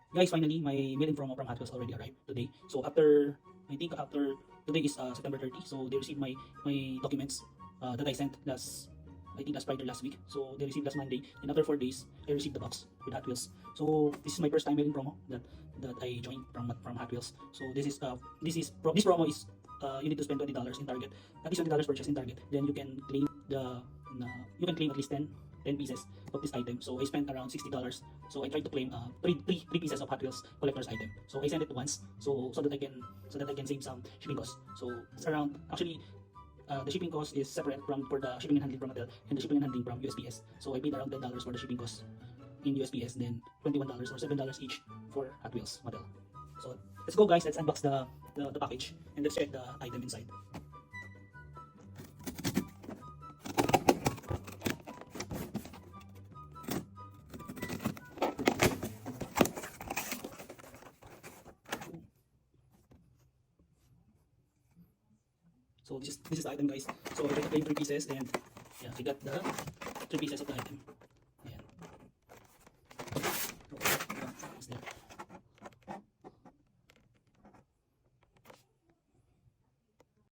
Guys, finally, my mail-in promo from Hot Wheels already arrived today. So after, I think after, today is September 30, so they received my documents that I sent I think last Friday last week. So they received last Monday, and after 4 days, I received the box with Hot Wheels. So this is my first time mail-in promo that I joined from Hot Wheels. So this promo is you need to spend $20 in Target. At least $20 purchase in Target, then you can claim you can claim at least 10 pieces of this item. So I spent around $60. So I tried to claim three pieces of Hot Wheels collector's item. So I sent it once so that I can save some shipping costs. So it's around, actually the shipping cost is separate for the shipping and handling from Mattel and the shipping and handling from USPS. So I paid around $10 for the shipping cost in USPS, then $21 or $7 each for Hot Wheels Mattel. So let's go guys, let's unbox the package and let's check the item inside. So this is the item guys. So I got the 3 pieces and yeah, I got the 3 pieces of the item.